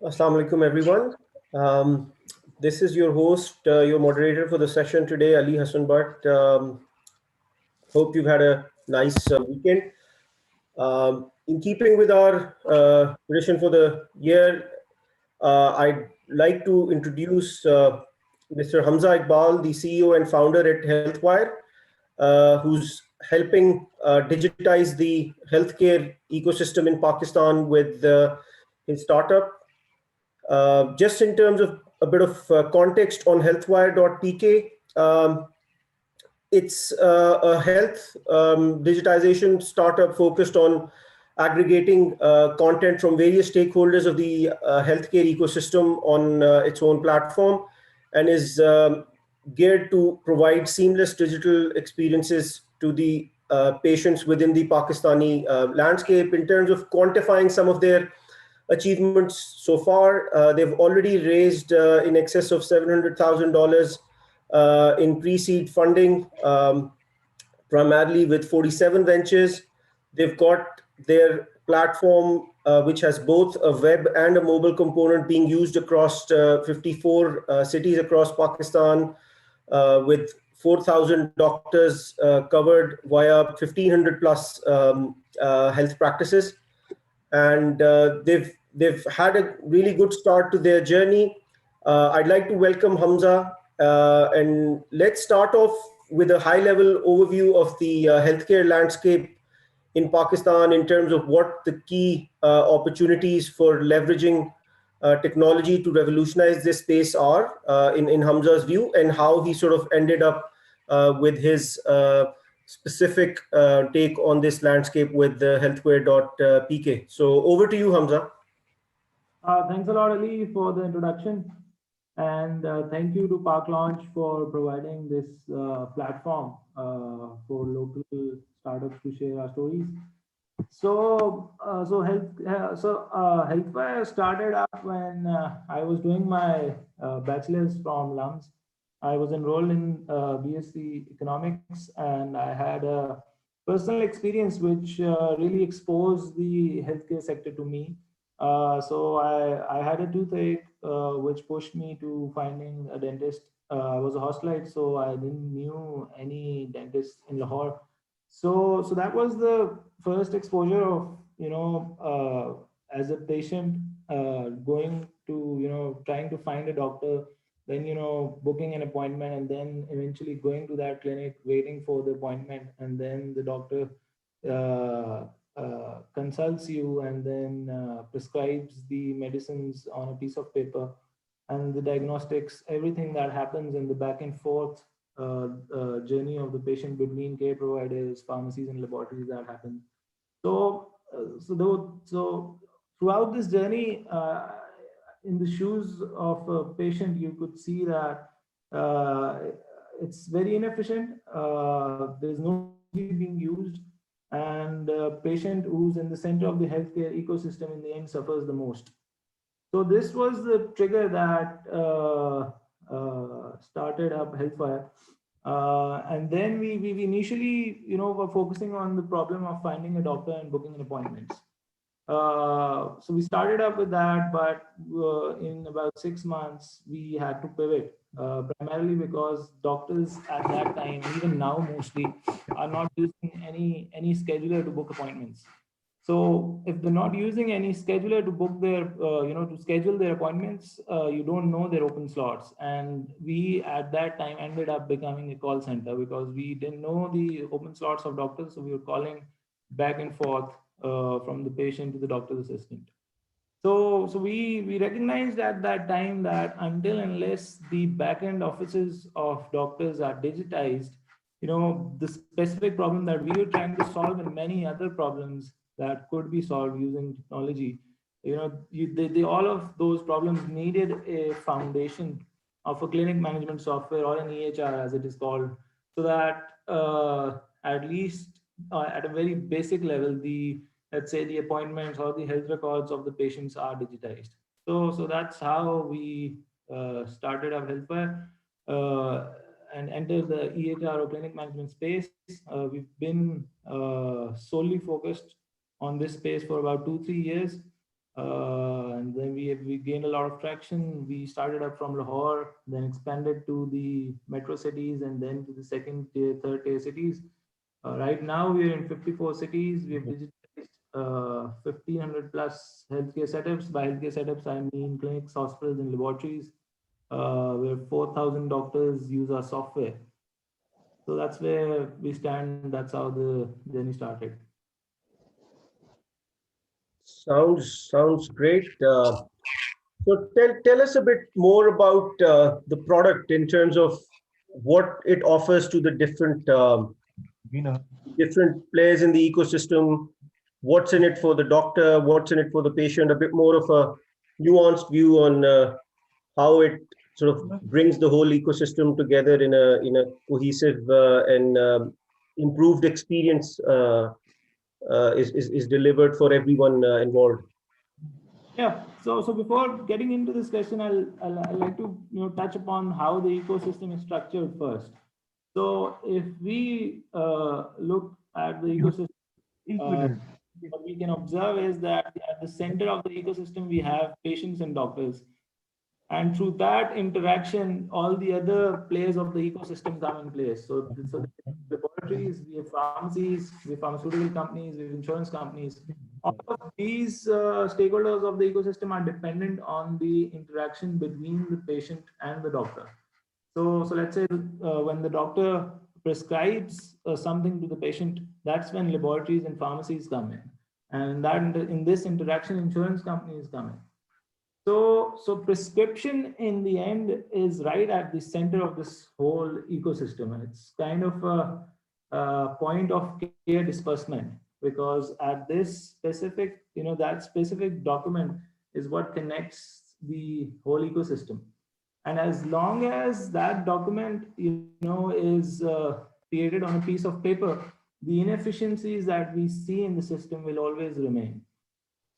Assalamu alaikum, everyone. This is your host, your moderator for the session today, Ali Hassan Bhatt. Hope you've had a nice weekend. In keeping with our tradition for the year, I'd like to introduce Mr. Hamza Iqbal, the CEO and founder at Healthwire, who's helping digitize the healthcare ecosystem in Pakistan with his startup. Just in terms of a bit of context on healthwire.pk, it's a health digitization startup focused on aggregating content from various stakeholders of the healthcare ecosystem on its own platform and is geared to provide seamless digital experiences to the patients within the Pakistani landscape. In terms of quantifying some of their achievements so far, they've already raised in excess of $700,000 in pre-seed funding, primarily with 47 ventures. They've got their platform, which has both a web and a mobile component, being used across 54 cities across Pakistan, with 4,000 doctors covered via 1,500 plus health practices. And they've had a really good start to their journey. I'd like to welcome Hamza, and let's start off with a high-level overview of the healthcare landscape in Pakistan in terms of what the key opportunities for leveraging technology to revolutionize this space are, in Hamza's view, and how he sort of ended up with his specific take on this landscape with healthware.pk. So over to you, Hamza. Thanks a lot, Ali, for the introduction. And thank you to Park Launch for providing this platform for local startups to share our stories. Healthwire started up when I was doing my bachelor's from LUMS. I was enrolled in BSc Economics, and I had a personal experience which really exposed the healthcare sector to me. I had a toothache, which pushed me to finding a dentist. I was a hostelite, so I didn't knew any dentist in Lahore. So that was the first exposure of, as a patient, going to, trying to find a doctor, then, booking an appointment, and then eventually going to that clinic, waiting for the appointment, and then the doctor consults you and then prescribes the medicines on a piece of paper, and the diagnostics, everything that happens in the back and forth journey of the patient between care providers, pharmacies, and laboratories that happen. So throughout this journey, in the shoes of a patient, you could see that it's very inefficient. There's no being used, and the patient who's in the center of the healthcare ecosystem in the end suffers the most. So this was the trigger that started up Healthwire. And then we initially, were focusing on the problem of finding a doctor and booking an appointment. So we started up with that, but in about 6 months, we had to pivot, primarily because doctors at that time, even now mostly, are not using any scheduler to book appointments. So if they're not using any scheduler to book their, to schedule their appointments, you don't know their open slots. And we at that time ended up becoming a call center because we didn't know the open slots of doctors. So we were calling back and forth from the patient to the doctor's assistant. So we recognized at that time that until unless the back-end offices of doctors are digitized, the specific problem that we were trying to solve and many other problems that could be solved using technology, all of those problems needed a foundation of a clinic management software or an EHR as it is called, so that at least at a very basic level, let's say the appointments or the health records of the patients are digitized. So that's how we started our Healthwire and entered the EHR or clinic management space. We've been solely focused on this space for about 2-3 years. And then we gained a lot of traction. We started up from Lahore, then expanded to the metro cities, and then to the second tier, third tier cities. Right now, we're in 54 cities. We have digitized 1,500 plus healthcare setups. By healthcare setups, I mean clinics, hospitals, and laboratories, where 4,000 doctors use our software. So that's where we stand. That's how the journey started. Sounds great. So tell us a bit more about the product in terms of what it offers to the different players in the ecosystem. What's in it for the doctor? What's in it for the patient? A bit more of a nuanced view on how it sort of brings the whole ecosystem together in a cohesive and improved experience is delivered for everyone involved. Yeah. So before getting into this question, I'll like to touch upon how the ecosystem is structured first. So if we look at the ecosystem, what we can observe is that at the center of the ecosystem we have patients and doctors. And through that interaction, all the other players of the ecosystem come in place. So the laboratories, we have pharmacies, we have pharmaceutical companies, we have insurance companies. All of these stakeholders of the ecosystem are dependent on the interaction between the patient and the doctor. So let's say when the doctor prescribes something to the patient, that's when laboratories and pharmacies come in. And that in this interaction, insurance companies come in. So prescription in the end is right at the center of this whole ecosystem. And it's kind of a point of care disbursement, because at this specific, that specific document is what connects the whole ecosystem. And as long as that document, is created on a piece of paper, the inefficiencies that we see in the system will always remain.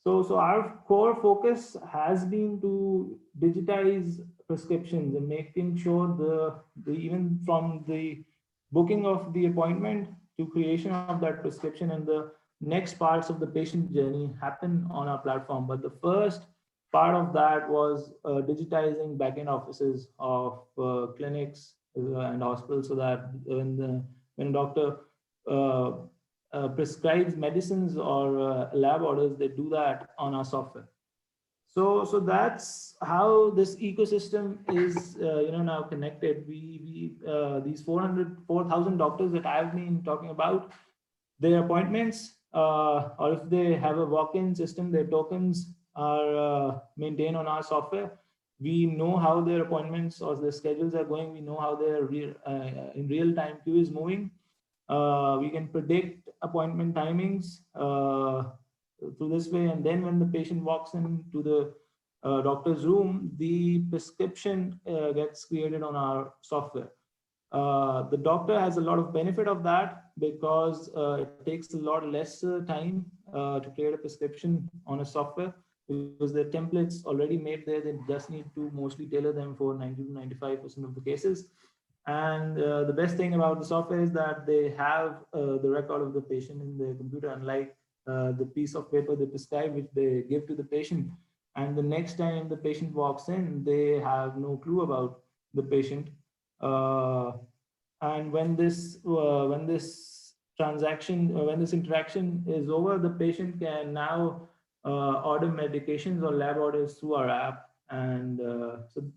So our core focus has been to digitize prescriptions and making sure the even from the booking of the appointment to creation of that prescription and the next parts of the patient journey happen on our platform. But the first part of that was digitizing backend offices of clinics and hospitals, so that when a doctor prescribes medicines or lab orders, they do that on our software. So that's how this ecosystem is now connected. We these 4,000 doctors that I've been talking about, their appointments, or if they have a walk-in system, their tokens are maintained on our software. We know how their appointments or their schedules are going. We know how their in real time queue is moving. We can predict appointment timings through this way. And then when the patient walks into the doctor's room, the prescription gets created on our software. The doctor has a lot of benefit of that, because it takes a lot less time to create a prescription on a software, because the templates already made there. They just need to mostly tailor them for 90 to 95% of the cases. And the best thing about the software is that they have the record of the patient in their computer, unlike the piece of paper they prescribe, which they give to the patient. And the next time the patient walks in, they have no clue about the patient. And when this interaction is over, the patient can now order medications or lab orders through our app. And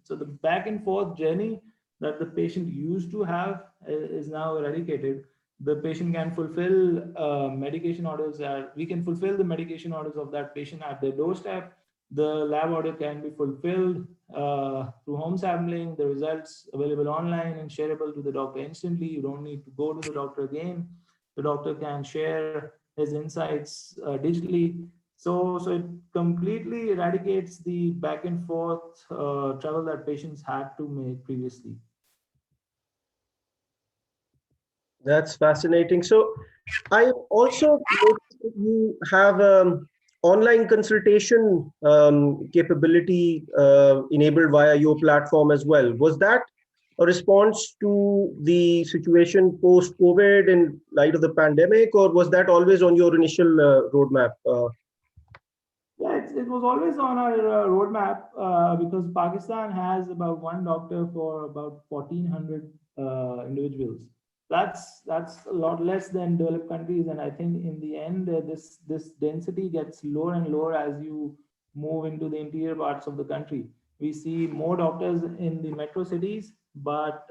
so the back and forth journey that the patient used to have is now eradicated. The patient can fulfill medication orders. We can fulfill the medication orders of that patient at their doorstep. The lab order can be fulfilled through home sampling, the results available online and shareable to the doctor instantly. You don't need to go to the doctor again. The doctor can share his insights digitally. So it completely eradicates the back and forth travel that patients had to make previously. That's fascinating. So I also noticed that you have online consultation capability enabled via your platform as well. Was that a response to the situation post-COVID in light of the pandemic, or was that always on your initial roadmap? Yeah, it was always on our roadmap because Pakistan has about one doctor for about 1,400 individuals. That's a lot less than developed countries, and I think in the end, this density gets lower and lower as you move into the interior parts of the country. We see more doctors in the metro cities, but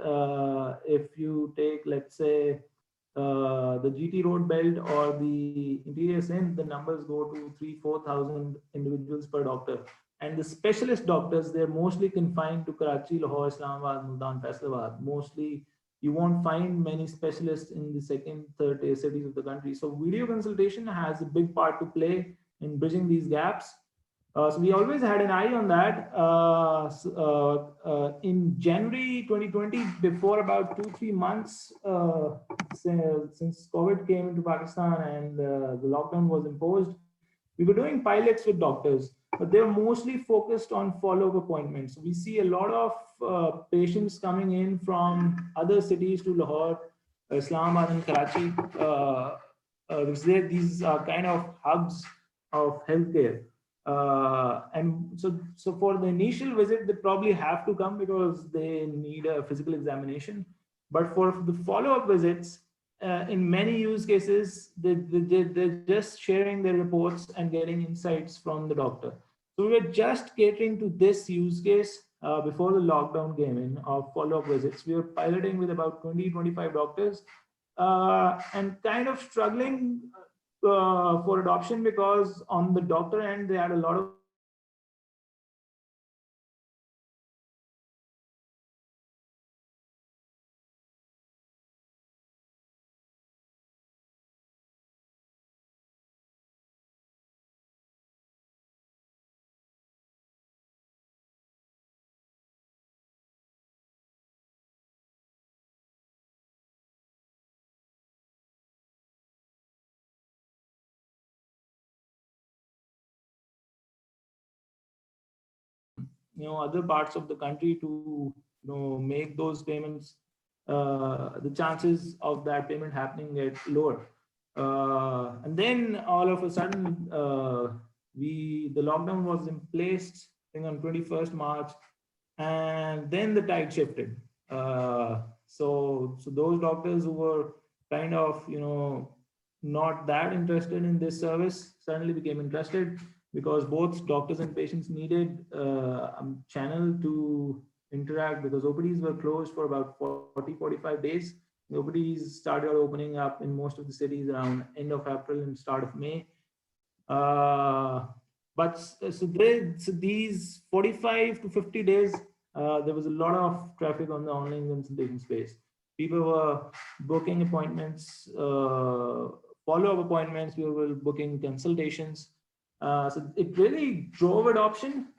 if you take, let's say, the GT road belt or the interior Sindh, the numbers go to 3,000-4,000 individuals per doctor. And the specialist doctors, they're mostly confined to Karachi, Lahore, Islamabad, Multan, Faisalabad. Mostly, you won't find many specialists in the second, third tier cities of the country. So video consultation has a big part to play in bridging these gaps. So we always had an eye on that. In January 2020, before about 2-3 months since COVID came into Pakistan and the lockdown was imposed, we were doing pilots with doctors, but they're mostly focused on follow-up appointments. We see a lot of patients coming in from other cities to Lahore, Islamabad, and Karachi. These are kind of hubs of healthcare. And so for the initial visit, they probably have to come because they need a physical examination. But for the follow-up visits, in many use cases, they're just sharing their reports and getting insights from the doctor. So we were just catering to this use case before the lockdown came in of follow-up visits. We were piloting with about 20-25 doctors and kind of struggling for adoption because on the doctor end, they had a lot of other parts of the country to make those payments, the chances of that payment happening get lower. And then all of a sudden, the lockdown was in place, I think on 21st March, and then the tide shifted. So those doctors who were kind of not that interested in this service suddenly became interested because both doctors and patients needed a channel to interact because OPDs were closed for about 40-45 days. The OPDs started opening up in most of the cities around end of April and start of May. But these 45 to 50 days, there was a lot of traffic on the online consultation space. People were booking appointments, follow-up appointments, we were booking consultations. So it really drove adoption,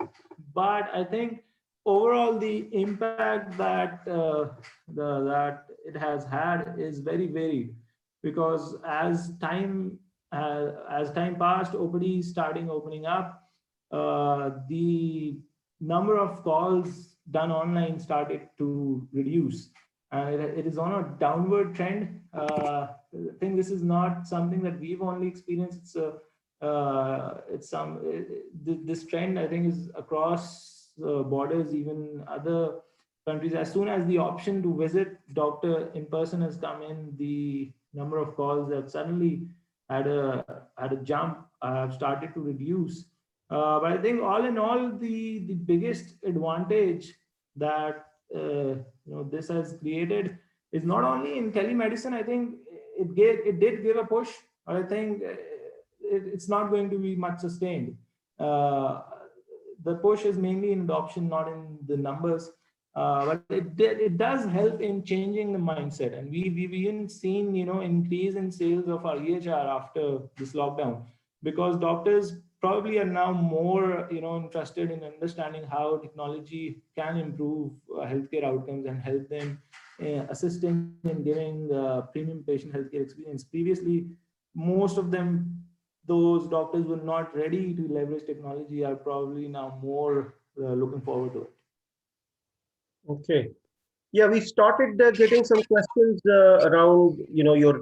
but I think overall the impact that that it has had is very varied because as time passed, OPD starting opening up, the number of calls done online started to reduce. It is on a downward trend. I think this is not something that we've only experienced. This trend I think is across borders, even other countries. As soon as the option to visit doctor in person has come in, the number of calls that suddenly had a jump have started to reduce. But I think all in all, the biggest advantage that this has created is not only in telemedicine. I think it did give a push, but I think it's not going to be much sustained. The push is mainly in adoption, not in the numbers. But it does help in changing the mindset, and we've even seen increase in sales of our EHR after this lockdown, because doctors probably are now more interested in understanding how technology can improve healthcare outcomes and help them assisting in giving premium patient healthcare experience. Previously, most of them, those doctors were not ready to leverage technology, are probably now more looking forward to it. Okay. Yeah, we started getting some questions around, your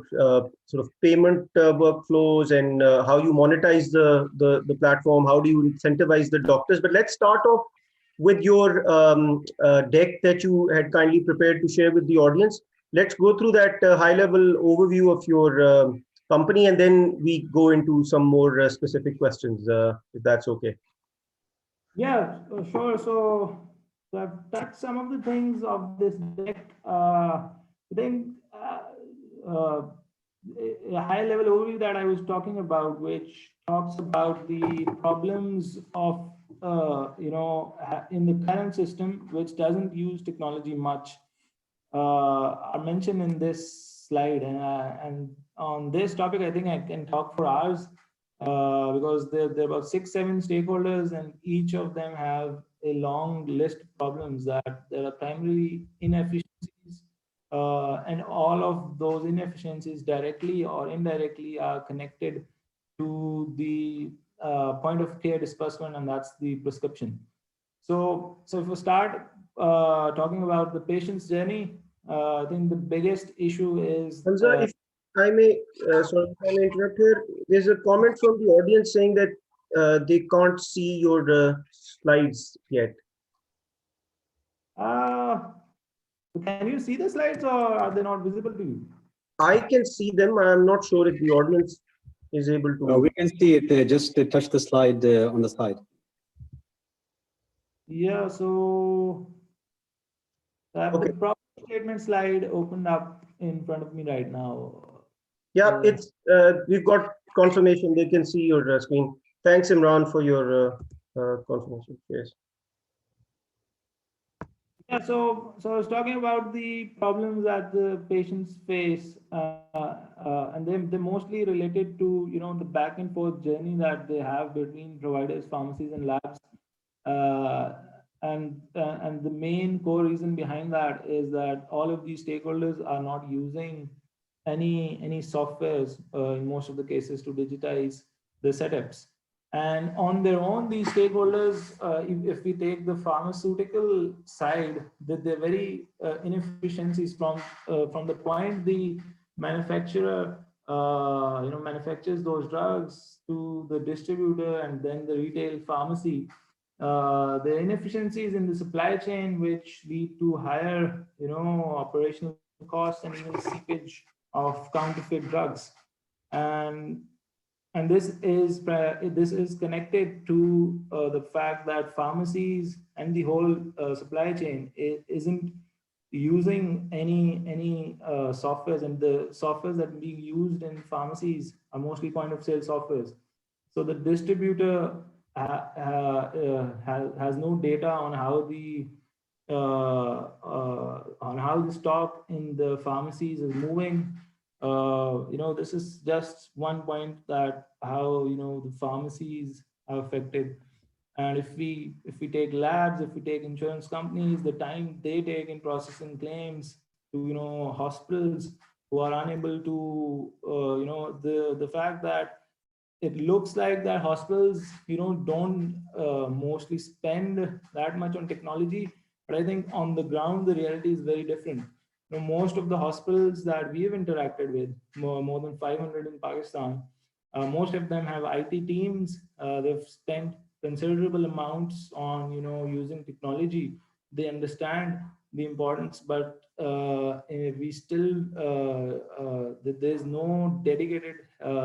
sort of payment workflows and how you monetize the platform. How do you incentivize the doctors? But let's start off with your deck that you had kindly prepared to share with the audience. Let's go through that high-level overview of your company, and then we go into some more specific questions, if that's okay. Yeah, sure. So I've touched some of the things of this deck. I think uh, a high level overview that I was talking about, which talks about the problems of in the current system, which doesn't use technology much, are mentioned in this slide. And on this topic, I think I can talk for hours, because there are about 6-7 stakeholders, and each of them have a long list of problems that there are primarily inefficiencies, and all of those inefficiencies directly or indirectly are connected to the point of care disbursement, and that's the prescription. So if we start talking about the patient's journey, I think the biggest issue is Hamza, if I may, sorry if I may interrupt here. There's a comment from the audience saying that they can't see your slides yet. uh, can you see the slides, or are they not visible to you? I can see them. I'm not sure if the audience is able to. We can see it. Just touch the slide on the side. Yeah, so I have the Okay. problem statement slide opened up in front of me right now. Yeah, it's we've got confirmation. They can see your screen. Thanks, Imran, for your confirmation. Yes. Yeah, so I was talking about the problems that the patients face, and they're mostly related to the back and forth journey that they have between providers, pharmacies, and labs. Uh, and the main core reason behind that is that all of these stakeholders are not using any softwares in most of the cases to digitize the setups. And on their own, these stakeholders, if we take the pharmaceutical side, that they're very inefficiencies from the point the manufacturer manufactures those drugs to the distributor and then the retail pharmacy. The inefficiencies in the supply chain, which lead to higher operational costs and even seepage of counterfeit drugs. and and this is connected to the fact that pharmacies and the whole supply chain isn't using any softwares, and the softwares that are being used in pharmacies are mostly point of sale softwares. So the distributor has no data on how the stock in the pharmacies is moving. This is just one point that how the pharmacies are affected. And if we take labs, if we take insurance companies, the time they take in processing claims, to hospitals who are unable to the fact that it looks like that hospitals don't mostly spend that much on technology, but I think on the ground the reality is very different. Most of the hospitals that we have interacted with, more than 500 in Pakistan, most of them have IT teams. They've spent considerable amounts on using technology. They understand the importance, but we still there's no dedicated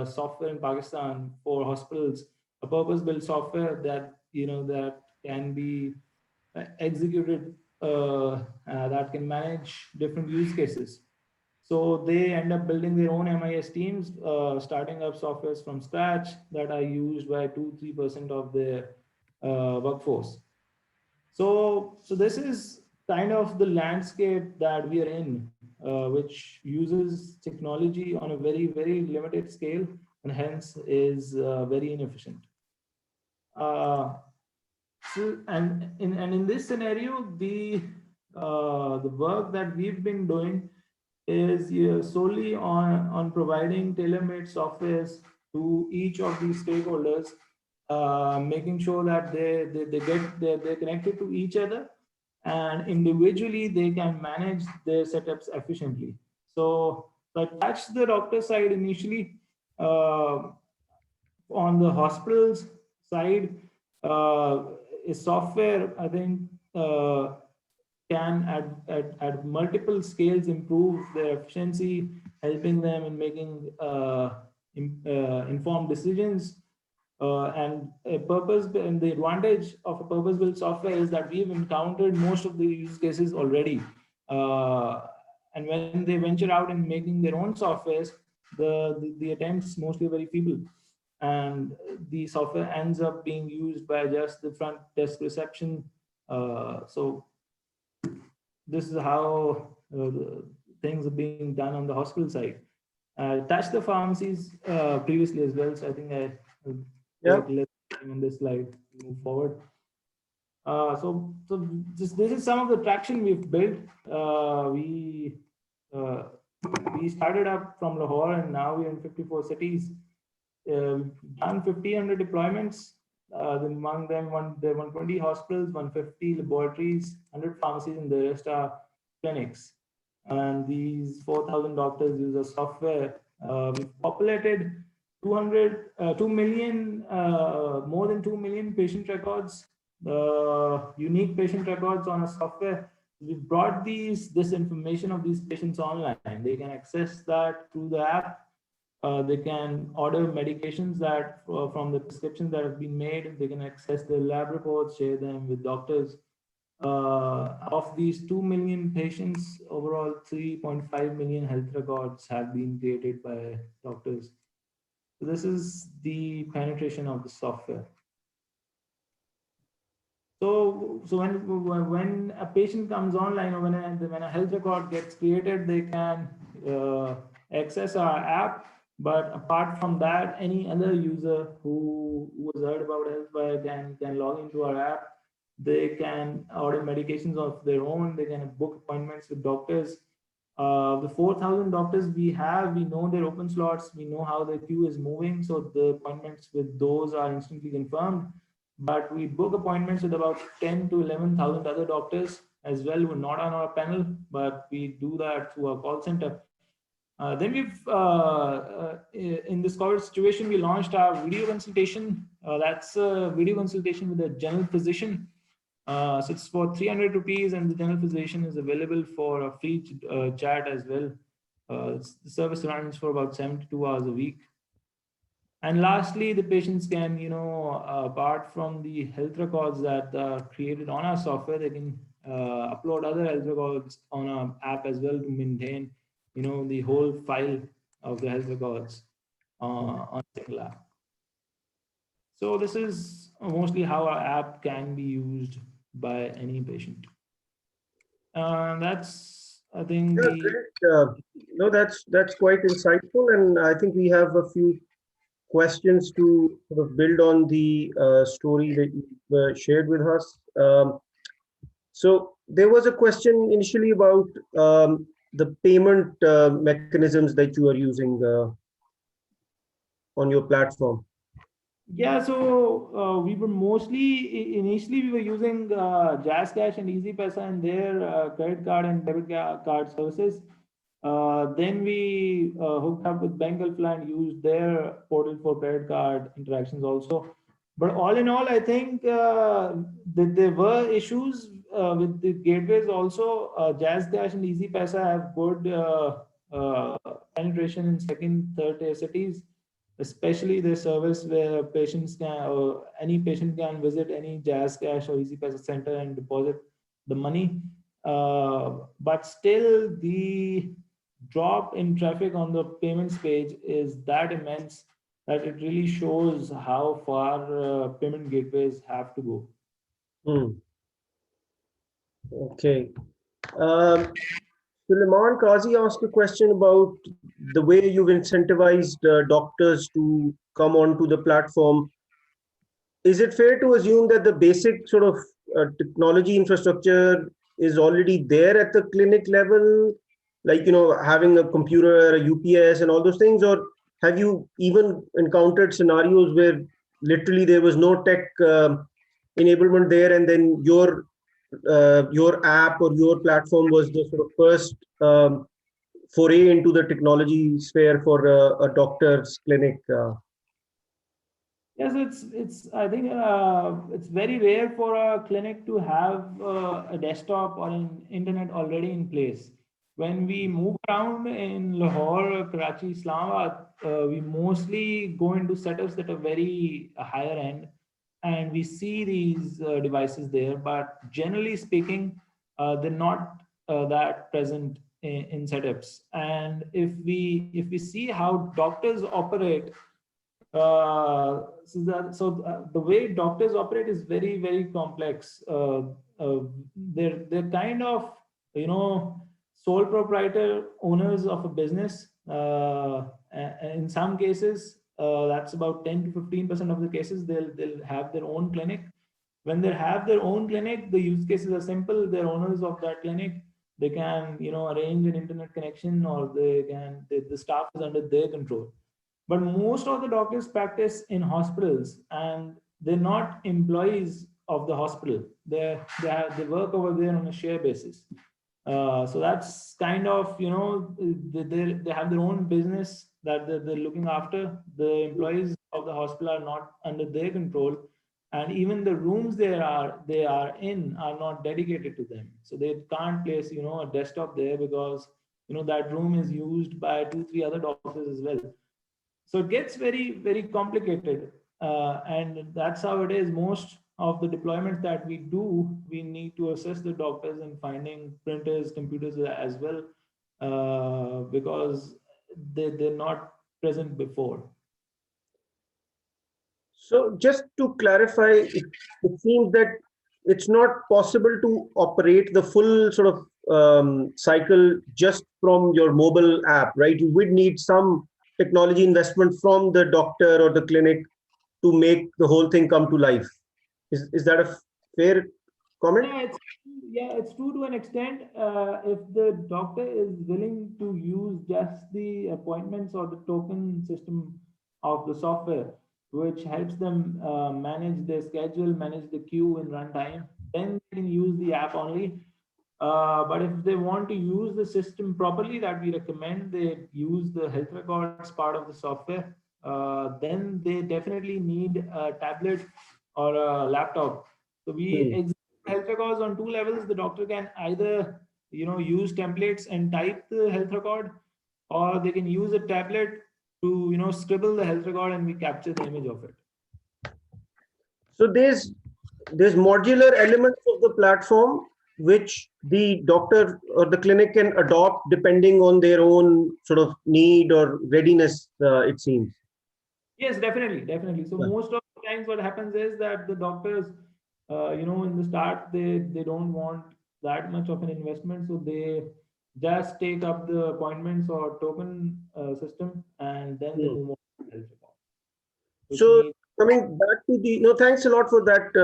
software in Pakistan for hospitals, a purpose-built software that that can be executed, that can manage different use cases. So they end up building their own MIS teams, starting up softwares from scratch that are used by 2-3% of their workforce. So this is kind of the landscape that we are in, which uses technology on a very limited scale, and hence is very inefficient. And in this scenario, the work that we've been doing is solely on providing tailor-made softwares to each of these stakeholders, making sure that they're connected to each other, and individually they can manage their setups efficiently. So I touched the doctor side initially. On the hospitals side, is software, I think, can at multiple scales improve their efficiency, helping them in making informed decisions. And a purpose, and the advantage of a purpose-built software is that we've encountered most of the use cases already. And when they venture out in making their own softwares, the attempts mostly very feeble, and the software ends up being used by just the front desk reception. So this is how things are being done on the hospital side. Touched the pharmacies previously as well, so I think I take less time on this slide to move forward. So this is some of the traction we've built. We started up from Lahore, and now we're in 54 cities. Done 1,500 deployments. Among them, there are 120 hospitals, 150 laboratories, 100 pharmacies, and the rest are clinics. And these 4,000 doctors use our software. We've populated 2 million, more than 2 million patient records, unique patient records on a software. We've brought this information of these patients online. They can access that through the app. They can order medications that from the prescriptions that have been made. They can access their lab reports, share them with doctors. Of these 2 million patients, overall 3.5 million health records have been created by doctors. So this is the penetration of the software. So when a patient comes online, or when a health record gets created, they can access our app. But apart from that, any other user who has heard about Healthwire can log into our app. They can order medications of their own. They can book appointments with doctors. The 4,000 doctors we have, we know their open slots. We know how the queue is moving. So the appointments with those are instantly confirmed. But we book appointments with about 10 to 11,000 other doctors as well who are not on our panel, but we do that through our call center. Then in this COVID situation, we launched our video consultation. That's a video consultation with a general physician. So it's for 300 rupees, and the general physician is available for a free chat as well. The service runs for about 72 hours a week. And lastly, the patients can, apart from the health records that are created on our software, they can upload other health records on our app as well to maintain, the whole file of the health records on a single app. So this is mostly how our app can be used by any patient. That's, I think, that's quite insightful, and I think we have a few questions to sort of build on the story that you shared with us. So there was a question initially about the payment mechanisms that you are using on your platform. Yeah, so we were initially we were using Jazz Cash and Easy Paisa and their credit card and debit card services. Then we hooked up with Bank and used their portal for credit card interactions also. But all in all, I think that there were issues with the gateways also. Jazz Cash and Easy Paisa have good penetration in second, third tier cities, especially the service where patients can, or any patient can visit any Jazz Cash or Easy Paisa center and deposit the money. But still, the drop in traffic on the payments page is that immense that it really shows how far payment gateways have to go. Okay. Suleiman Qazi asked a question about the way you've incentivized doctors to come onto the platform. Is it fair to assume that the basic sort of technology infrastructure is already there at the clinic level, like, having a computer, a UPS and all those things? Or have you even encountered scenarios where literally there was no tech enablement there, and then you're your app or your platform was the sort of first foray into the technology sphere for a doctor's clinic. Yes, it's I think it's very rare for a clinic to have a desktop or an internet already in place. When we move around in Lahore, Karachi, Islamabad, we mostly go into setups that are very higher end, and we see these devices there. But generally speaking, they're not that present in setups. And if we see how doctors operate, the way doctors operate is very, very complex. They're kind of, sole proprietor owners of a business. In some cases, that's about 10 to 15% of the cases. They'll have their own clinic. When they have their own clinic, the use cases are simple. They're owners of that clinic. They can, arrange an internet connection, or the staff is under their control. But most of the doctors practice in hospitals, and they're not employees of the hospital. They work over there on a share basis. So that's kind of, they have their own business that they're looking after. The employees of the hospital are not under their control, and even the rooms they are in are not dedicated to them. So they can't place, a desktop there, because that room is used by 2 3 other doctors as well. So it gets very, very complicated. And that's how it is. Most of the deployments that we do, we need to assist the doctors in finding printers, computers as well, because they're not present before. So just to clarify, it seems that it's not possible to operate the full sort of cycle just from your mobile app, right? You would need some technology investment from the doctor or the clinic to make the whole thing come to life. Is that a fair comment? It's true to an extent. If the doctor is willing to use just the appointments or the token system of the software, which helps them manage their schedule, manage the queue in runtime, then they can use the app only. But if they want to use the system properly, that we recommend they use the health records part of the software. Then they definitely need a tablet or a laptop. So we execute health records on 2 levels. The doctor can either use templates and type the health record, or they can use a tablet to scribble the health record, and we capture the image of it. So there's modular elements of the platform which the doctor or the clinic can adopt depending on their own sort of need or readiness, it seems. Yes, definitely. So most of the times what happens is that the doctors, in the start, they don't want that much of an investment. So they just take up the appointments or token system, and then they move on to health record. So coming back to the, thanks a lot for that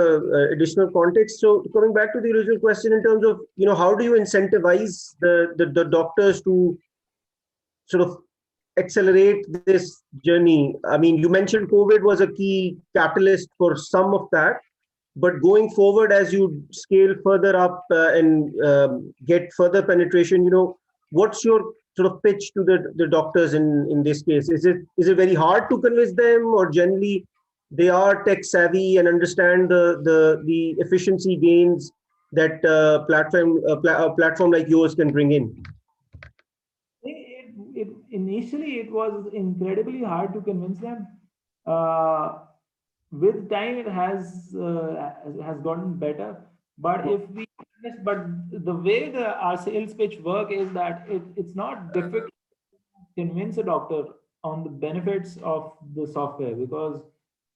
additional context. So coming back to the original question in terms of, how do you incentivize the doctors to sort of accelerate this journey? I mean, you mentioned COVID was a key catalyst for some of that, but going forward, as you scale further up and get further penetration, what's your sort of pitch to the doctors in this case? Is it very hard to convince them, or generally they are tech savvy and understand the efficiency gains that platform like yours can bring in? Initially, it was incredibly hard to convince them. With time, it has gotten better. But the way our sales pitch work is that it's not difficult to convince a doctor on the benefits of the software, because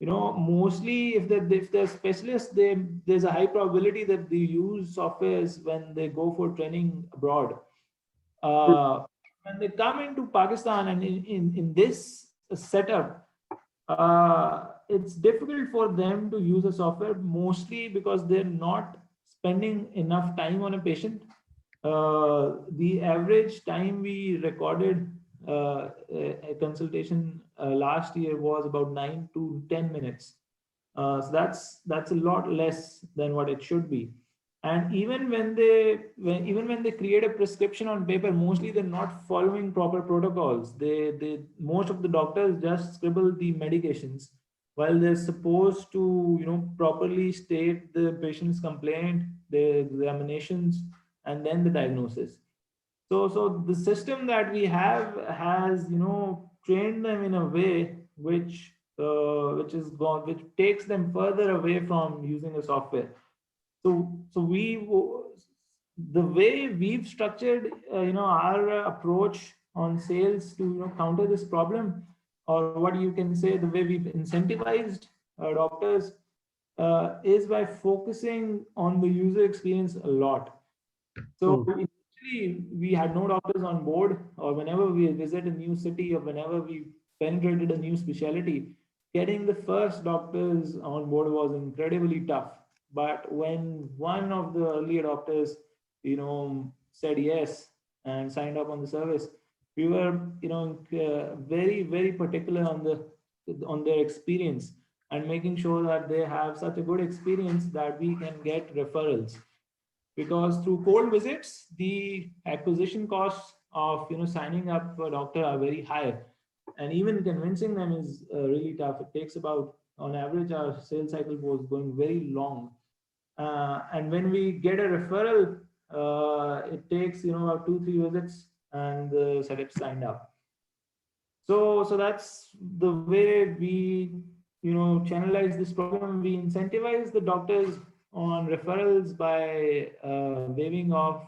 mostly if they're specialists, there's a high probability that they use softwares when they go for training abroad. When they come into Pakistan and in this setup, it's difficult for them to use a software, mostly because they're not spending enough time on a patient. The average time we recorded a consultation last year was about 9 to 10 minutes. So that's a lot less than what it should be. And even when they create a prescription on paper, mostly they're not following proper protocols. Most of the doctors just scribble the medications while they're supposed to, properly state the patient's complaint, the examinations, and then the diagnosis. So the system that we have has, trained them in a way which takes them further away from using a software. So the way we've structured, our approach on sales to, counter this problem, or what you can say, the way we've incentivized doctors, is by focusing on the user experience a lot. So initially, we had no doctors on board, or whenever we visit a new city, or whenever we penetrated a new specialty, getting the first doctors on board was incredibly tough. But when one of the early adopters, said yes and signed up on the service, we were, very, very particular on their experience, and making sure that they have such a good experience that we can get referrals. Because through cold visits, the acquisition costs of, signing up a doctor are very high, and even convincing them is really tough. It takes about, on average, our sales cycle was going very long. And when we get a referral, it takes, about 2-3 visits, and the setup signed up. So that's the way we, channelize this problem. We incentivize the doctors on referrals by waiving off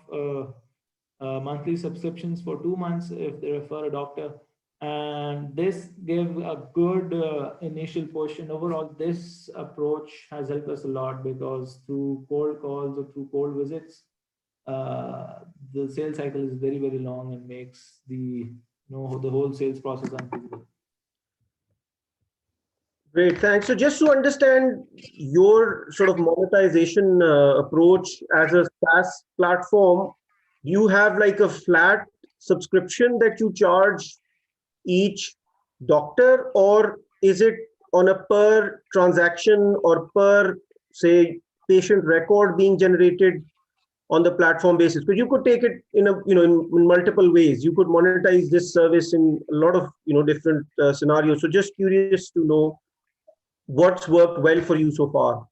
monthly subscriptions for 2 months if they refer a doctor. And this gave a good initial push. And overall, this approach has helped us a lot, because through cold calls or through cold visits, the sales cycle is very, very long, and makes the whole sales process unfeasible. Great, thanks. So just to understand your sort of monetization approach as a SaaS platform, you have like a flat subscription that you charge each doctor, or is it on a per transaction or per, say, patient record being generated on the platform basis? Because you could take it in in multiple ways. You could monetize this service in a lot of different scenarios. So just curious to know what's worked well for you so far.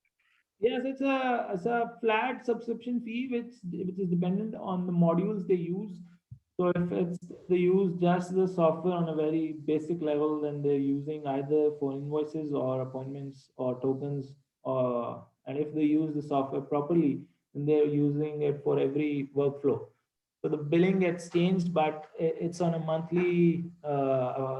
Yes, it's a flat subscription fee, which is dependent on the modules they use. So if they use just the software on a very basic level, then they're using either for invoices or appointments or tokens, and if they use the software properly, then they're using it for every workflow. So the billing gets changed, but it's on a monthly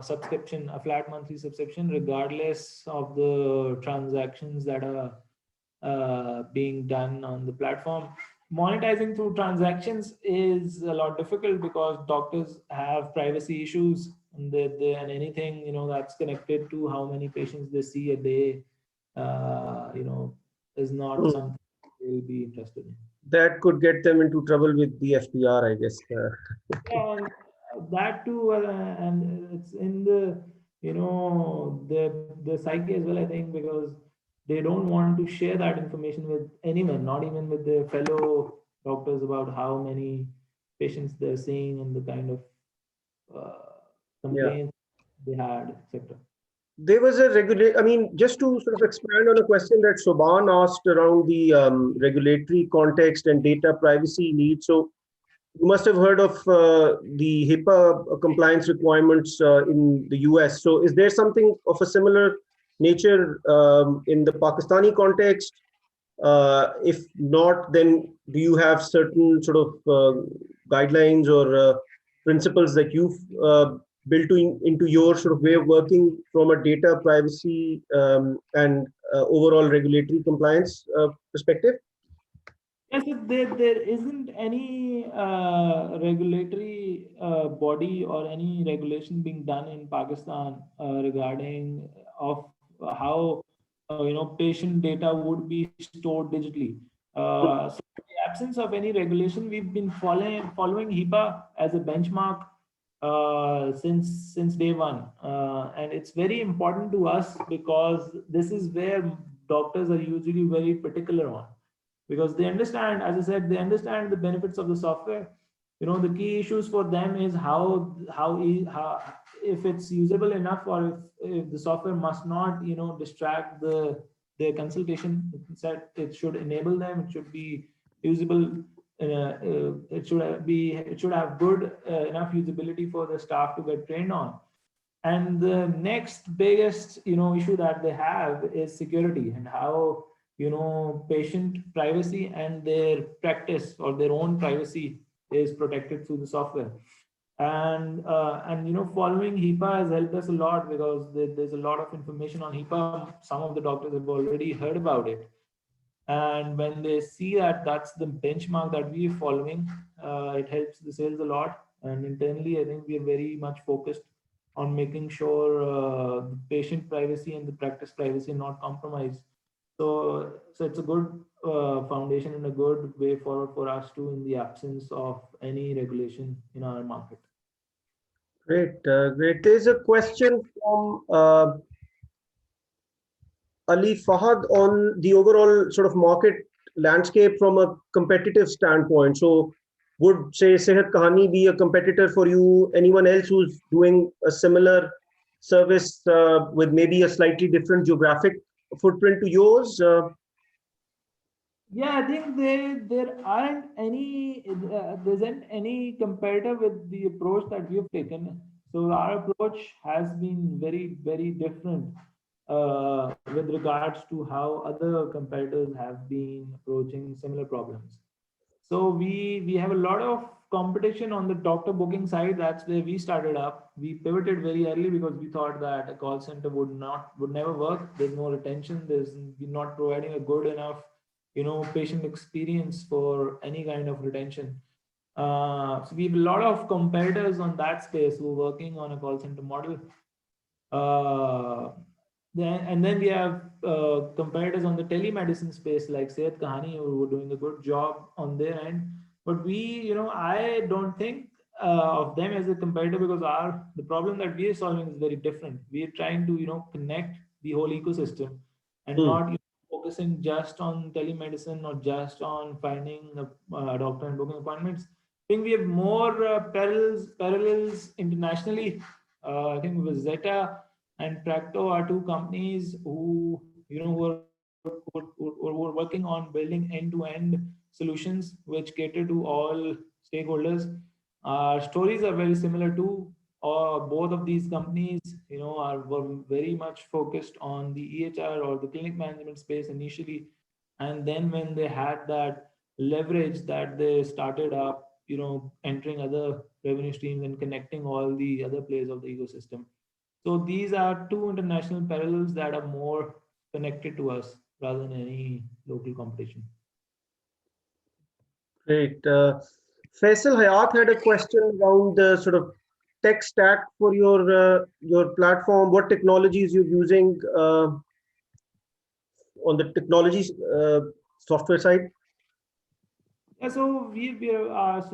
subscription, a flat monthly subscription, regardless of the transactions that are being done on the platform. Monetizing through transactions is a lot difficult, because doctors have privacy issues, and anything that's connected to how many patients they see a day, is not something they'll be interested in. That could get them into trouble with the FTR, I guess. Yeah, that too, and it's in the the psyche as well, I think, because they don't want to share that information with anyone, not even with their fellow doctors, about how many patients they're seeing and the kind of complaints they had, etc. There was a just to sort of expand on a question that Soban asked around the regulatory context and data privacy needs. So you must have heard of the HIPAA compliance requirements in the US. So is there something of a similar nature in the Pakistani context? If not, then do you have certain sort of guidelines or principles that you've built into your sort of way of working from a data privacy and overall regulatory compliance perspective? Yes, there isn't any regulatory body or any regulation being done in Pakistan regarding of how patient data would be stored digitally. So in the absence of any regulation, we've been following HIPAA as a benchmark since day one, and it's very important to us, because this is where doctors are usually very particular on. because they understand, as I said, they understand the benefits of the software. The key issues for them is how if it's usable enough, or if the software must not distract their consultation. Instead, it should enable them. It should be usable. It should have good enough usability for the staff to get trained on. And the next biggest issue that they have is security, and how patient privacy and their practice or their own privacy is protected through the software. And following HIPAA has helped us a lot, because there's a lot of information on HIPAA. Some of the doctors have already heard about it, and when they see that that's the benchmark that we are following, it helps the sales a lot. And internally, I think we are very much focused on making sure the patient privacy and the practice privacy are not compromised. So it's a good foundation and a good way forward for us too, in the absence of any regulation in our market. Great, great. There's a question from Ali Fahad on the overall sort of market landscape from a competitive standpoint. So, would say Sehat Kahani be a competitor for you? Anyone else who's doing a similar service with maybe a slightly different geographic footprint to yours? Yeah, I think there isn't any competitor with the approach that we have taken. So our approach has been very, very different with regards to how other competitors have been approaching similar problems. So we have a lot of competition on the doctor booking side. That's where we started up. We pivoted very early because we thought that a call center would never work. There's no retention. We're not providing a good enough patient experience for any kind of retention. So we have a lot of competitors on that space who are working on a call center model. Then we have competitors on the telemedicine space like Sehat Kahani, who were doing a good job on their end. But I don't think of them as a competitor, because the problem that we are solving is very different. We are trying to connect the whole ecosystem, and not focusing just on telemedicine or just on finding a doctor and booking appointments. I think we have more parallels internationally. I think with Zeta and Practo are two companies who are working on building end-to-end solutions which cater to all stakeholders. Our stories are very similar too. Both of these companies, were very much focused on the EHR or the clinic management space initially, and then when they had that leverage, that they started up, entering other revenue streams and connecting all the other players of the ecosystem. So these are two international parallels that are more connected to us rather than any local competition. Great. Faisal Hayat had a question around the sort of tech stack for your platform. What technologies you're using on the technology software side? Yeah, so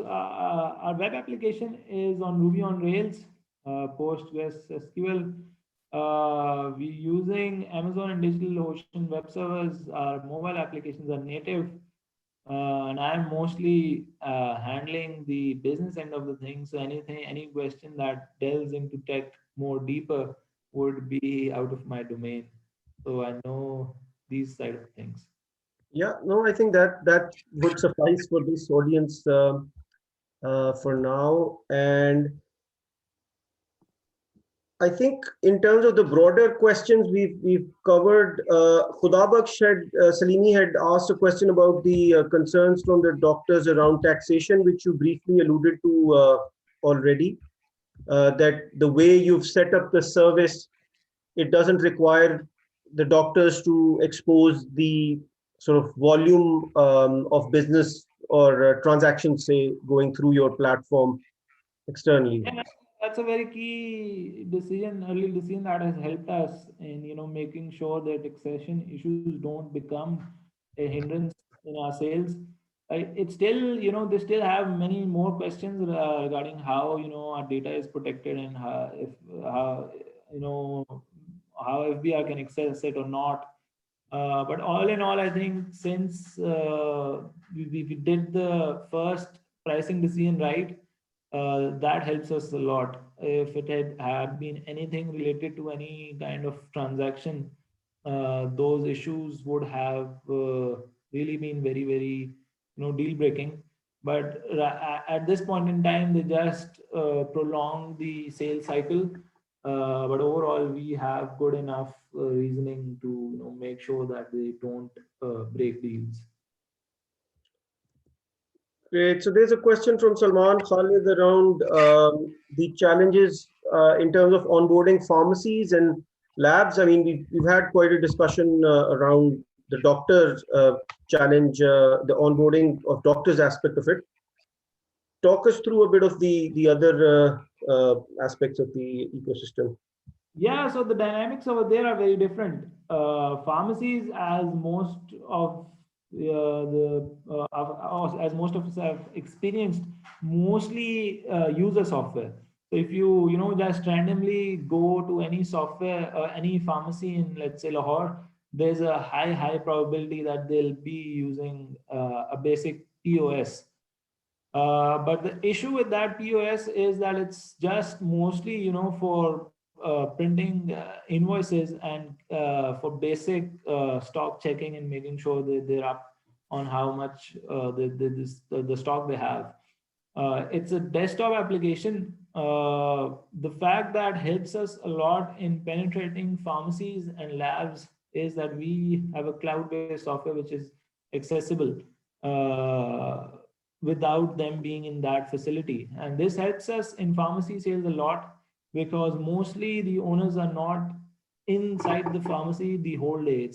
our web application is on Ruby on Rails, Postgres SQL. We're using Amazon and DigitalOcean web servers. Our mobile applications are native. And I'm mostly handling the business end of the thing. So any question that delves into tech more deeper would be out of my domain. So I know these side of things. Yeah, no, I think that would suffice for this audience for now. And I think in terms of the broader questions we've covered, Khudabaksh Salimi had asked a question about the concerns from the doctors around taxation, which you briefly alluded to already. That the way you've set up the service, it doesn't require the doctors to expose the sort of volume of business or transactions, say, going through your platform externally. Yeah, that's a very key decision, early decision that has helped us in making sure that taxation issues don't become a hindrance in our sales. It's still they still have many more questions regarding how our data is protected, and how FBR can access it or not. But all in all, I think since we did the first pricing decision right, that helps us a lot. If it had been anything related to any kind of transaction, those issues would have really been very, very, deal breaking. But at this point in time, they just prolong the sales cycle. But overall, we have good enough reasoning to make sure that they don't break deals. Great. So there's a question from Salman Khalid around the challenges in terms of onboarding pharmacies and labs. I mean, we've had quite a discussion around the doctors challenge, the onboarding of doctors aspect of it. Talk us through a bit of the other aspects of the ecosystem. Yeah, so the dynamics over there are very different. Pharmacies, as most of as most of us have experienced, mostly use a software. So if you just randomly go to any software or any pharmacy in, let's say, Lahore, there's a high probability that they'll be using a basic POS. But the issue with that POS is that it's just mostly, for printing invoices and for basic stock checking and making sure that they're up on how much the stock they have. It's a desktop application. The fact that helps us a lot in penetrating pharmacies and labs is that we have a cloud-based software which is accessible without them being in that facility. And this helps us in pharmacy sales a lot because mostly the owners are not inside the pharmacy the whole day.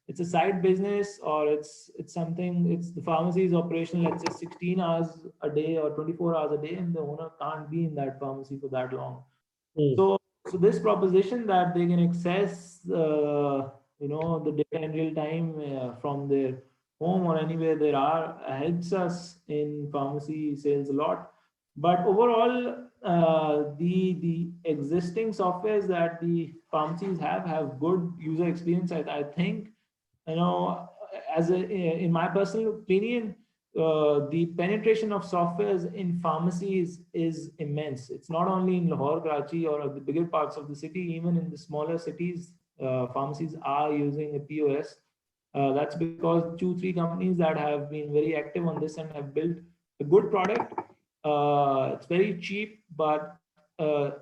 It's a side business, or it's the pharmacy is operational, let's say 16 hours a day or 24 hours a day, and the owner can't be in that pharmacy for that long. So this proposition that they can access the data in real time from their home or anywhere they are helps us in pharmacy sales a lot. But overall, the existing softwares that the pharmacies have good user experience. I think, in my personal opinion, the penetration of softwares in pharmacies is immense. It's not only in Lahore, Karachi, or the bigger parts of the city. Even in the smaller cities, pharmacies are using a POS. That's because 2-3 companies that have been very active on this and have built a good product. It's very cheap, but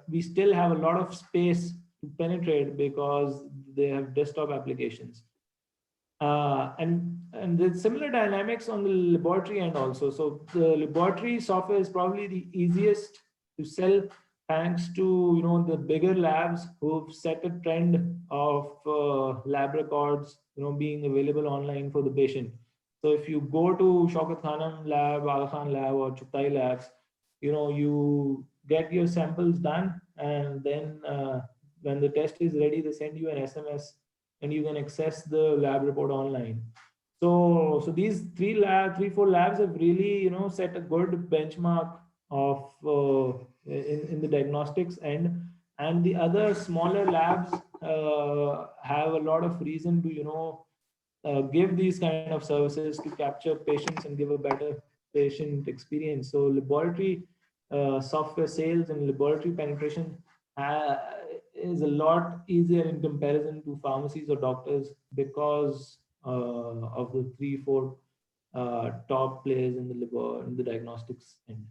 we still have a lot of space to penetrate because they have desktop applications. And there's similar dynamics on the laboratory end also. So the laboratory software is probably the easiest to sell, thanks to the bigger labs who've set a trend of lab records being available online for the patient. So if you go to Shaukat Khanam lab, Aga Khan lab, or Chuptai labs, you get your samples done, and then when the test is ready, they send you an SMS and you can access the lab report online. So these 3-4 labs have really set a good benchmark of in the diagnostics end, and the other smaller labs have a lot of reason to give these kind of services to capture patients and give a better patient experience. So laboratory software sales and laboratory penetration is a lot easier in comparison to pharmacies or doctors because of the 3-4 top players in the diagnostics end.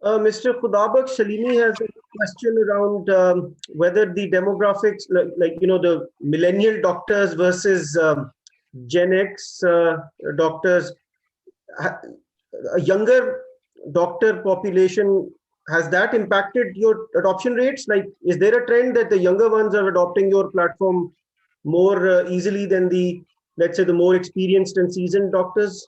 Mr. Khudabak Salimi has a question around whether the demographics, the millennial doctors versus Gen X doctors, a younger doctor population, has that impacted your adoption rates? Like, is there a trend that the younger ones are adopting your platform more easily than let's say, the more experienced and seasoned doctors?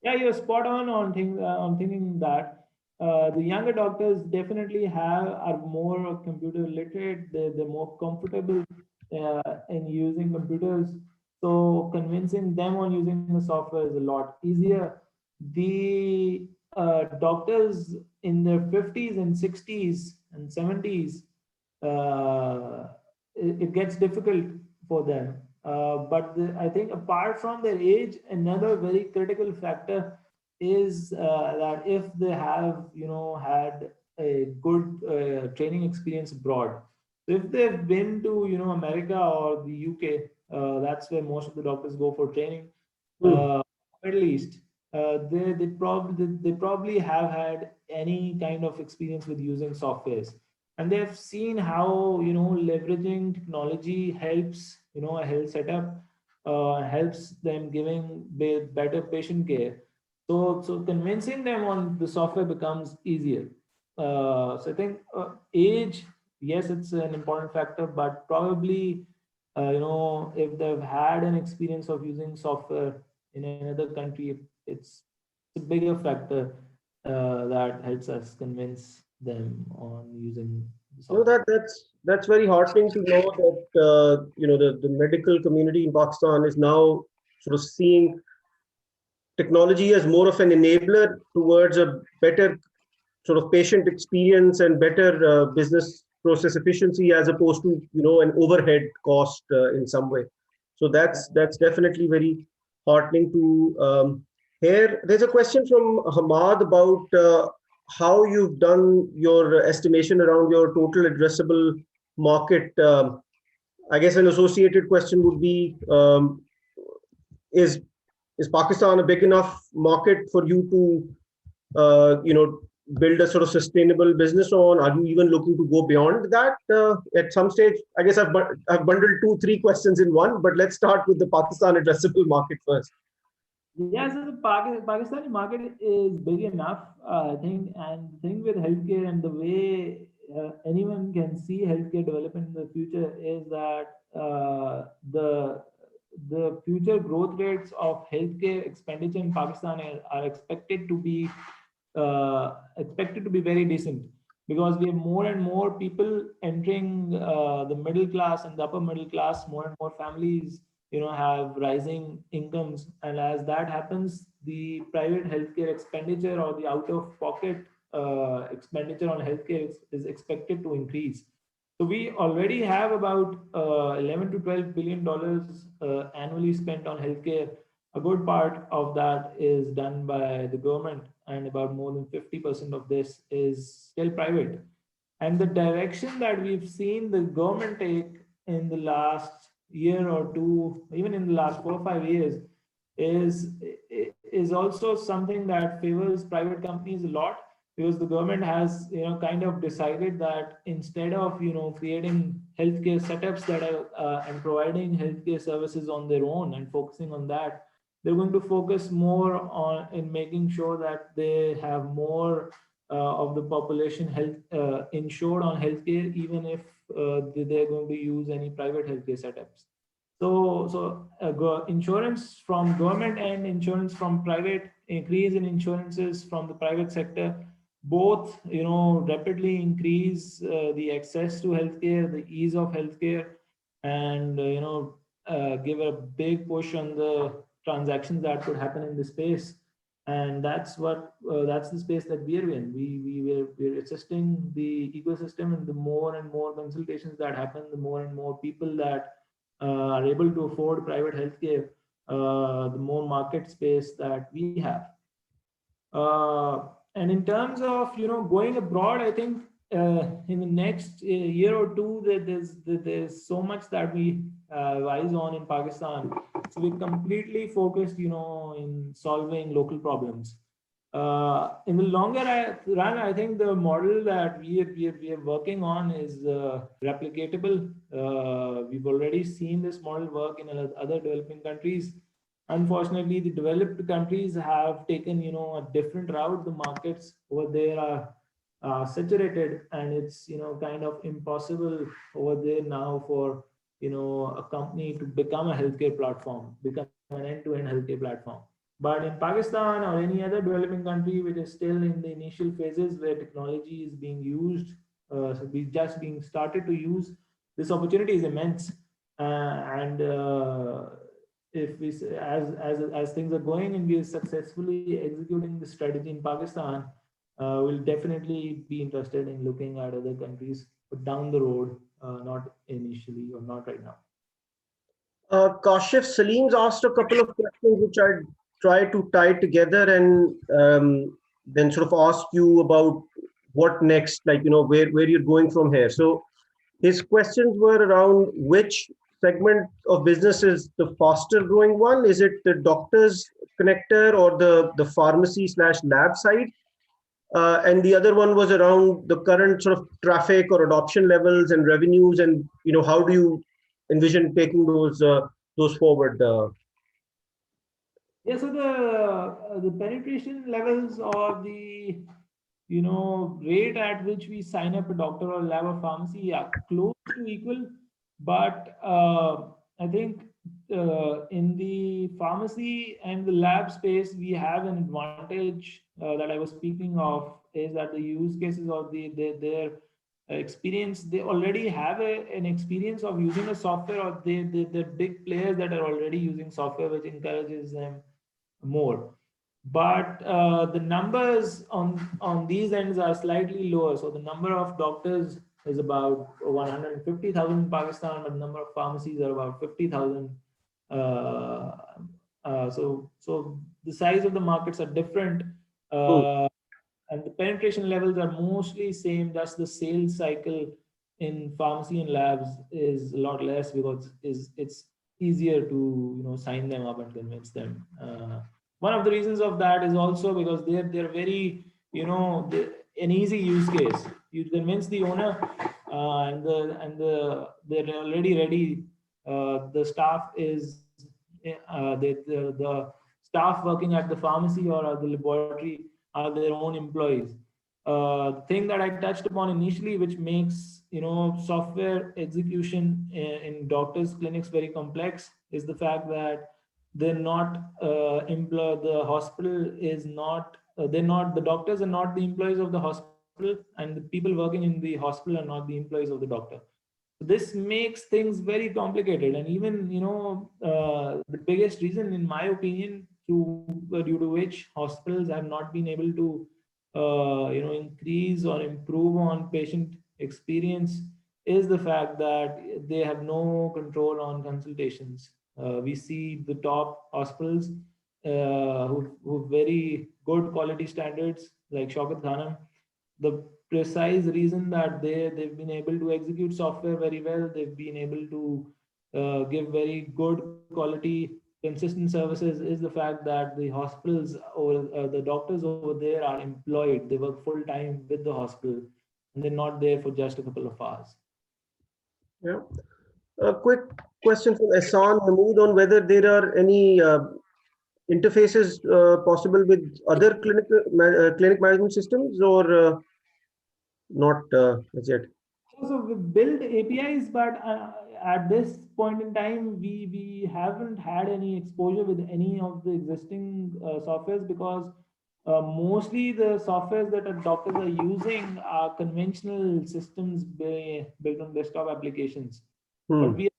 Yeah, you're spot on thinking that the younger doctors definitely are more computer literate. They're more comfortable in using computers. So convincing them on using the software is a lot easier. The doctors in their 50s and 60s and 70s, it gets difficult for them I think apart from their age, another very critical factor is that if they have, had a good training experience abroad. So if they've been to, America or the UK, that's where most of the doctors go for training. Middle East, they probably have had any kind of experience with using softwares, and they've seen how leveraging technology helps a health setup, helps them giving better patient care. So convincing them on the software becomes easier. So I think age, yes, it's an important factor, but probably if they've had an experience of using software in another country, it's a bigger factor that helps us convince them on using the software. That's very heartening to know that the medical community in Pakistan is now sort of seeing technology as more of an enabler towards a better sort of patient experience and better business process efficiency, as opposed to an overhead cost in some way. So that's definitely very heartening to hear. There's a question from Hamad about how you've done your estimation around your total addressable market. I guess an associated question would be, is is Pakistan a big enough market for you to build a sort of sustainable business on? Are you even looking to go beyond that at some stage? I guess I've bundled 3 questions in one, but let's start with the Pakistan addressable market first. Yes, the Pakistani market is big enough, I think, and the thing with healthcare and the way anyone can see healthcare development in the future is that the future growth rates of healthcare expenditure in Pakistan are expected to be very decent, because we have more and more people entering the middle class and the upper middle class. More and more families have rising incomes, and as that happens, the private healthcare expenditure or the out of pocket expenditure on healthcare is expected to increase. So we already have about 11 to 12 billion dollars annually spent on healthcare. A good part of that is done by the government, and about more than 50% of this is still private. And the direction that we've seen the government take in the last year or two, even in the last 4 or 5 years, is also something that favors private companies a lot, because the government has kind of decided that instead of creating healthcare setups that are and providing healthcare services on their own and focusing on that, they're going to focus more on in making sure that they have more of the population health insured on healthcare, even if they're going to use any private healthcare setups. So insurance from government and insurance from private, increase in insurances from the private sector, both rapidly increase the access to healthcare, the ease of healthcare, and give a big push on the transactions that could happen in the space. And that's the space that we're in. We're assisting the ecosystem, and the more and more consultations that happen, the more and more people that are able to afford private healthcare, the more market space that we have. And in terms of going abroad, I think in the next year or two, there's so much that we eyes on in Pakistan. So we're completely focused, in solving local problems. In the longer run, I think the model that we are working on is replicatable. We've already seen this model work in other developing countries. Unfortunately, the developed countries have taken a different route. The markets over there are saturated, and it's kind of impossible over there now for a company to become a healthcare platform, become an end-to-end healthcare platform. But in Pakistan or any other developing country which is still in the initial phases where technology is being used, so we just being started to use, this opportunity is immense. And if we as things are going and we are successfully executing the strategy in Pakistan, we'll definitely be interested in looking at other countries, but down the road, not initially or not right now. Kashif, Salim's asked a couple of questions which I try to tie together and then sort of ask you about what next, like, where you're going from here. So his questions were around which segment of business is the faster growing one? Is it the doctors connector or the pharmacy slash lab side? And the other one was around the current sort of traffic or adoption levels and revenues, and how do you envision taking those forward? Yeah, so the penetration levels or the rate at which we sign up a doctor or lab or pharmacy are close to equal, but I think in the pharmacy and the lab space we have an advantage that I was speaking of, is that the use cases of their experience, they already have an experience of using a software, or the big players that are already using software which encourages them more. But the numbers on these ends are slightly lower. So the number of doctors is about 150,000 in Pakistan, but the number of pharmacies are about 50,000. So the size of the markets are different, and the penetration levels are mostly same. Thus, the sales cycle in pharmacy and labs is a lot less, because it's easier to sign them up and convince them. One of the reasons of that is also because they're very an easy use case. You convince the owner, and they're already ready. The staff is the staff working at the pharmacy or at the laboratory are their own employees. The thing that I touched upon initially, which makes software execution in doctors' clinics very complex, is the fact that they're not the hospital is not they're not the doctors are not the employees of the hospital, and the people working in the hospital are not the employees of the doctor. This makes things very complicated, and even the biggest reason, in my opinion, due to which hospitals have not been able to increase or improve on patient experience, is the fact that they have no control on consultations. We see the top hospitals who very good quality standards, like Shaukat Khanam. The precise reason that they've been able to execute software very well, they've been able to give very good quality consistent services, is the fact that the hospitals or the doctors over there are employed. They work full time with the hospital, and they're not there for just a couple of hours. Yeah. A quick question from Ehsan Mahmood on whether there are any interfaces possible with other clinic management systems, or not as yet. So we build APIs, but at this point in time, we haven't had any exposure with any of the existing softwares, because mostly the softwares that our doctors are using are conventional systems built on desktop applications. But we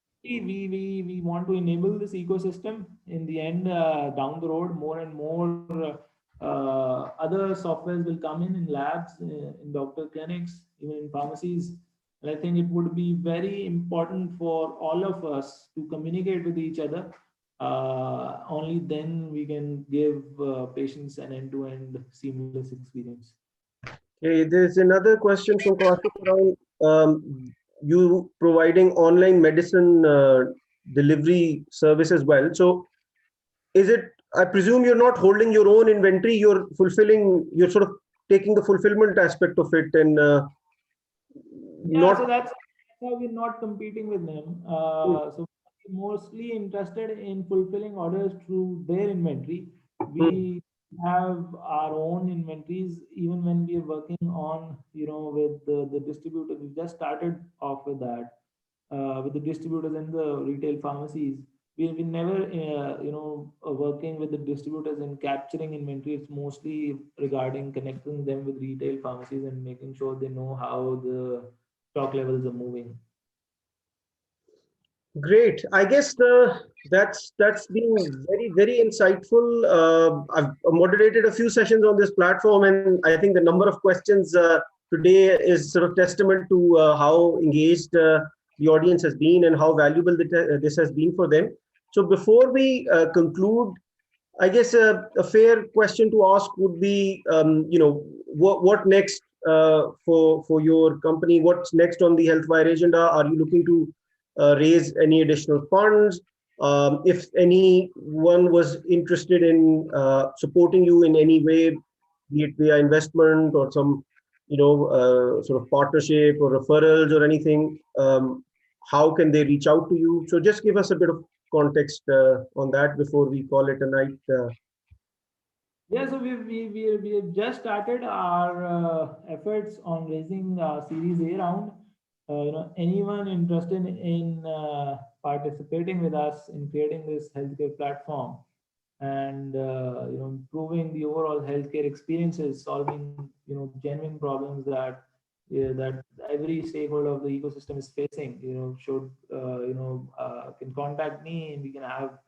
want to enable this ecosystem in the end. Down the road, more and more other softwares will come in labs, in doctor clinics, even in pharmacies. And I think it would be very important for all of us to communicate with each other. Only then we can give patients an end-to-end seamless experience. Okay, there's another question from Kaushik around you providing online medicine delivery service as well. So is it, I presume you're not holding your own inventory, you're sort of taking the fulfillment aspect of it, and so that's how we're not competing with them. So we're mostly interested in fulfilling orders through their inventory. We have our own inventories, even when we are working on with the distributors. We just started off with that, with the distributors and the retail pharmacies. We never working with the distributors and capturing inventory. It's mostly regarding connecting them with retail pharmacies and making sure they know how the stock levels are moving. Great. I guess that's been very, very insightful. I've moderated a few sessions on this platform, and I think the number of questions today is sort of testament to how engaged the audience has been and how valuable this has been for them. So before we conclude, I guess a fair question to ask would be, what next for your company? What's next on the Healthwire agenda? Are you looking to raise any additional funds? If anyone was interested in supporting you in any way, be it via investment or some, sort of partnership or referrals or anything, how can they reach out to you? So just give us a bit of context on that before we call it a night. Yeah, so we have just started our efforts on raising Series A round. Anyone interested in participating with us in creating this healthcare platform and improving the overall healthcare experiences, solving genuine problems that that every stakeholder of the ecosystem is facing, should can contact me and we can have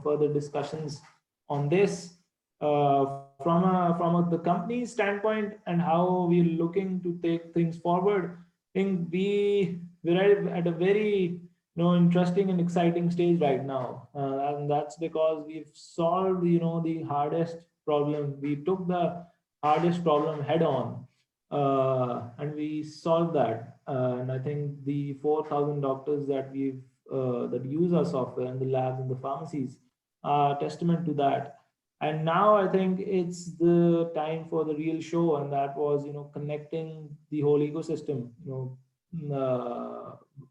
further discussions on this from the company standpoint and how we're looking to take things forward. I think we're at a very interesting and exciting stage right now, and that's because we've solved the hardest problem. We took the hardest problem head on, and we solved that. And I think the 4,000 doctors that that use our software in the labs and the pharmacies are testament to that. And now I think it's the time for the real show, and that was connecting the whole ecosystem.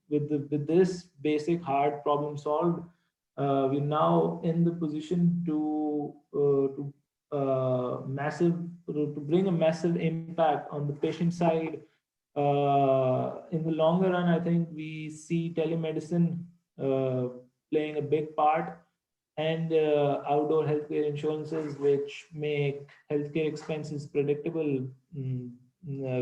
With this basic hard problem solved, we're now in the position to bring a massive impact on the patient side. In the longer run, I think we see telemedicine playing a big part, and outdoor healthcare insurances, which make healthcare expenses predictable,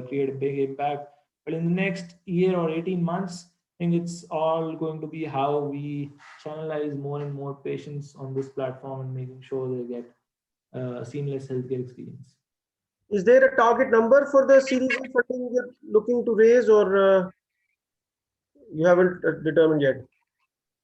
create a big impact. But in the next year or 18 months, I think it's all going to be how we channelize more and more patients on this platform and making sure they get a seamless healthcare experience. Is there a target number for the Series A funding you're looking to raise, or you haven't determined yet?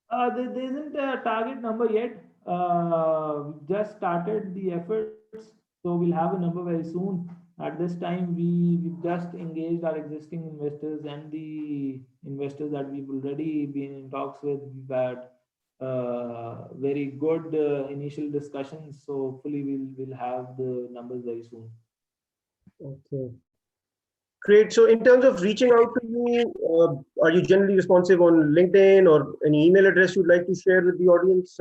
There isn't a target number yet. We just started the efforts, so we'll have a number very soon. At this time, we've just engaged our existing investors and the investors that we've already been in talks with. We've had very good initial discussions, so hopefully we'll have the numbers very soon. Okay. Great. So in terms of reaching out to you, are you generally responsive on LinkedIn, or any email address you'd like to share with the audience?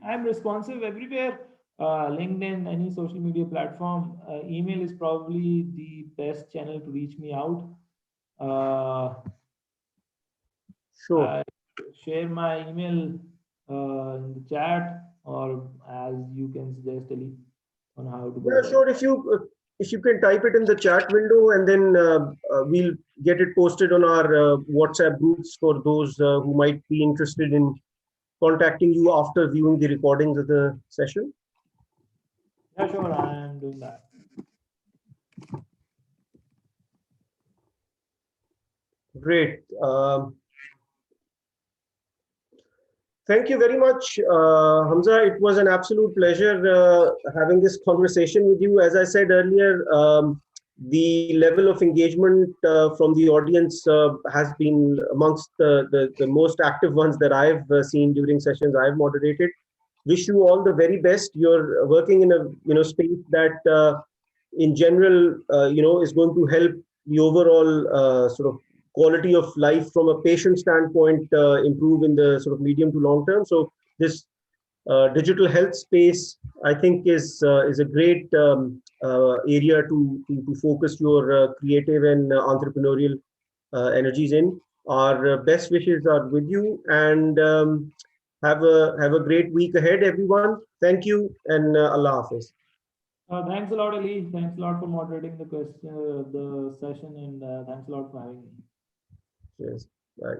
I'm responsive everywhere. LinkedIn, any social media platform. Email is probably the best channel to reach me out. Sure. Share my email in the chat, or as you can suggest, Ali, on how to go. Yeah, sure. If you can type it in the chat window, and then we'll get it posted on our WhatsApp groups for those who might be interested in contacting you after viewing the recordings of the session. Yeah, sure. I am doing that. Great. Thank you very much, Hamza. It was an absolute pleasure having this conversation with you. As I said earlier, the level of engagement from the audience has been amongst the most active ones that I've seen during sessions I've moderated. Wish you all the very best. You're working in a space that, in general, is going to help the overall sort of quality of life from a patient standpoint improve in the sort of medium to long term. So this digital health space, I think, is a great area to focus your creative and entrepreneurial energies in. Our best wishes are with you, and have a great week ahead, everyone. Thank you, and Allah Hafiz. Thanks a lot, Ali. Thanks a lot for moderating the session, and thanks a lot for having me. Cheers. Bye.